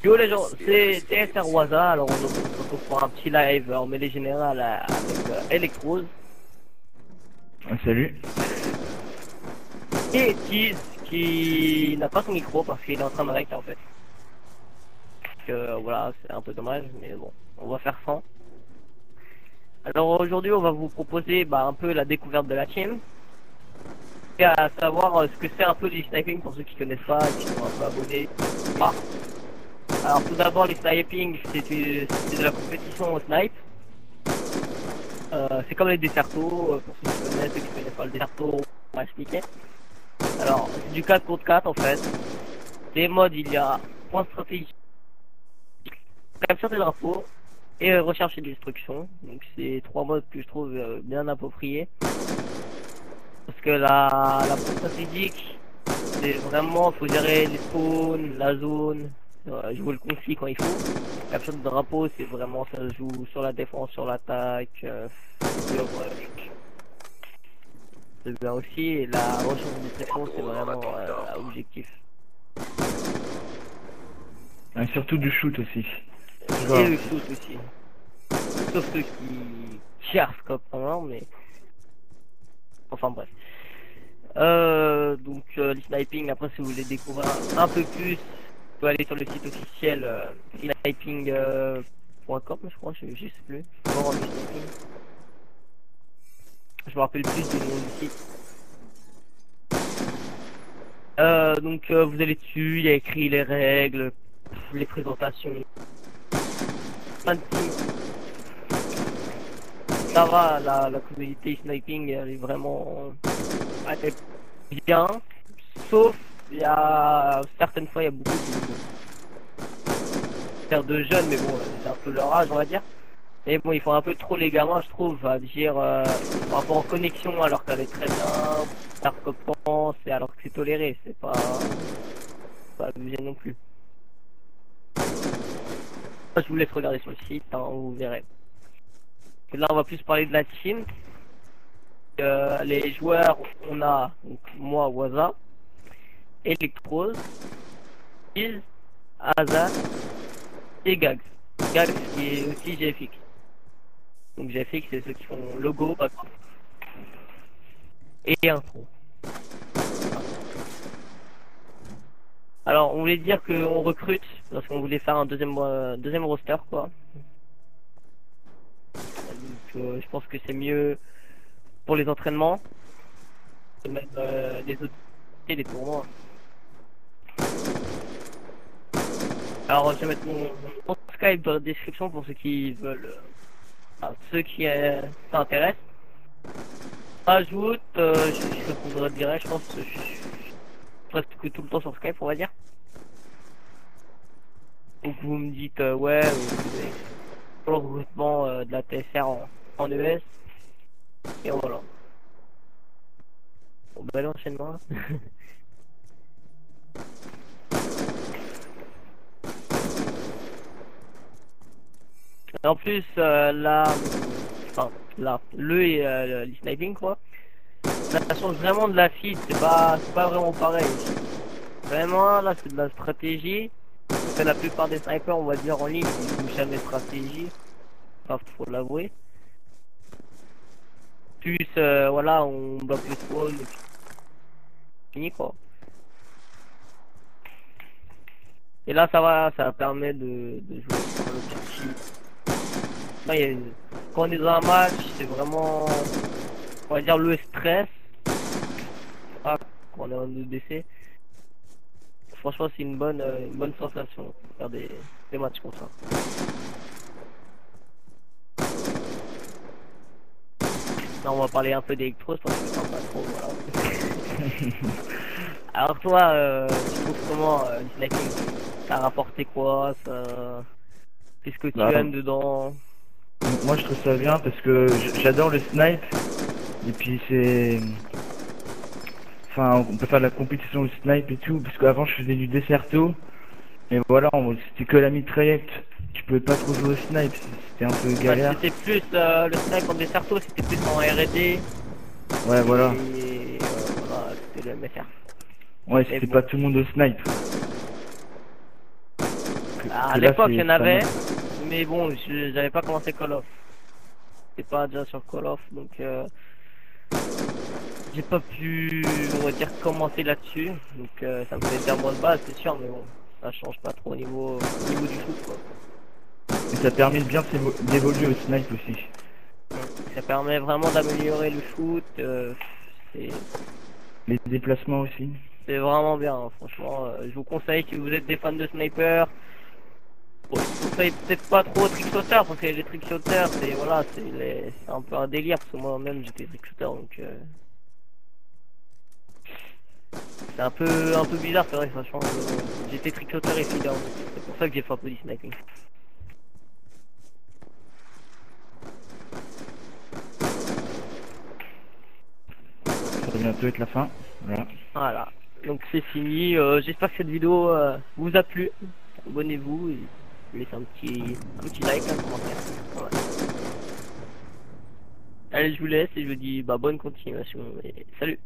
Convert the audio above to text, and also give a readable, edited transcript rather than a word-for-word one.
Yo les gens, c'est TSR Waza, alors on se retrouve pour un petit live en mêlée générale avec Electrose Ah, salut. et Tease qui n'a pas son micro parce qu'il est en train de rec en fait. Voilà, c'est un peu dommage, mais bon, on va faire sans. Alors aujourd'hui on va vous proposer un peu la découverte de la team et à savoir ce que c'est un peu du sniping pour ceux qui connaissent pas et qui sont un peu abonnés. Ah. Alors tout d'abord les sniping c'est de la compétition au snipe. C'est comme les Dessertos, pour ceux qui connaissent pas le Desserto, on va expliquer. Alors, c'est du 4 contre 4 en fait. Des modes, il y a point stratégique, capture des drapeaux et recherche et destruction. Donc c'est trois modes que je trouve bien appropriés. Parce que la point stratégique, c'est vraiment, faut gérer les spawns, la zone, jouer le conflit quand il faut. Capture de drapeau, c'est vraiment, ça se joue sur la défense, sur l'attaque, c'est bien aussi, et la recherche de destruction, c'est vraiment objectif. Ah, surtout du shoot aussi. Tu Et vois. le shoot aussi. Sauf ceux qui cherchent comme vraiment, mais... Enfin bref. Les sniping, après si vous voulez découvrir un peu plus, vous pouvez aller sur le site officiel sniping.com, je crois, je sais plus. Forum du sniping. Je me rappelle plus du nom du site. Vous allez dessus, il y a écrit les règles, les présentations. Plein de petits. Ça va, la communauté sniping elle est vraiment elle est bien, sauf il y a certaines fois il y a beaucoup de jeunes, mais bon c'est un peu leur âge on va dire. Et bon ils font un peu trop les gamins je trouve à dire par rapport en connexion alors qu'elle est très bien, faire comme pense et alors que c'est toléré, c'est pas abusé non plus. Je vous laisse regarder sur le site, hein, vous verrez. Et là on va plus parler de la team. Les joueurs, on a donc, moi, Waza, Electrose, Iz, Azan et Gags. Gags qui est aussi GFX. Donc GFX c'est ceux qui font logo, background et intro. Alors on voulait dire qu'on recrute parce qu'on voulait faire un deuxième roster quoi. Donc je pense que c'est mieux pour les entraînements de mettre les autres et les tournois. Alors je vais mettre mon Skype dans la description pour ceux qui veulent, ceux qui s'intéressent. Ajoute, je répondrai direct, je pense que je suis presque tout le temps sur Skype on va dire. Donc vous me dites ouais, pour le recrutement de la TSR en ES. Et voilà. Bon bah l'enchaînement. En plus le sniping quoi, ça change vraiment de la feed, c'est pas vraiment pareil. Vraiment là c'est de la stratégie. C'est la plupart des snipers on va dire en ligne ils jouent jamais stratégie. Enfin faut l'avouer. Plus voilà on bloque le spawn et puis fini quoi. Et là ça permet de jouer sur l'objectif. Là, quand on est dans un match, c'est vraiment, on va dire, le stress. Ah, quand on est en EDC. Franchement, c'est une bonne sensation de faire des matchs comme ça. Là, on va parler un peu d'Electros parce que je parle pas trop, voilà. Alors toi, tu trouves comment le sniping? T'as rapporté quoi? Qu'est-ce que tu aimes dedans? Moi je trouve ça bien parce que j'adore le snipe. Et puis c'est... Enfin, on peut faire de la compétition au snipe et tout. Parce qu'avant je faisais du Desserto. Et voilà, c'était que la mitraillette. Tu pouvais pas trop jouer au snipe. C'était un peu galère. C'était plus le snipe en Desserto, c'était plus en R&D. Ouais, voilà. Et voilà, c'était le MFR. Ouais, c'était pas tout le monde au snipe. À que là, l'époque, il y en c'est pas avait, mal. mais bon, j'avais pas commencé Call of. J'étais pas déjà sur Call of, donc j'ai pas pu, on va dire, commencer là-dessus. Donc ça me fait dire moins de base, c'est sûr, mais bon, ça change pas trop au niveau du foot, quoi. Et ça permet de bien d'évoluer au snipe aussi. Ça permet vraiment d'améliorer le foot. C'est Les déplacements aussi. c'est vraiment bien, hein, franchement. Je vous conseille, si vous êtes des fans de sniper, bon, je vous conseille peut-être pas trop trickshotter, parce que les trickshotters, c'est voilà, c'est un peu un délire, parce que moi-même j'étais trickshotter, donc c'est un peu bizarre, c'est vrai que ça change. J'étais trickshotter et feeder, c'est pour ça que j'ai fait un peu du sniping. Ça va bientôt être la fin. Voilà. Voilà, donc c'est fini. J'espère que cette vidéo vous a plu. Abonnez-vous et laissez un petit like, un commentaire. Voilà. Allez, je vous laisse et je vous dis bah, bonne continuation et salut.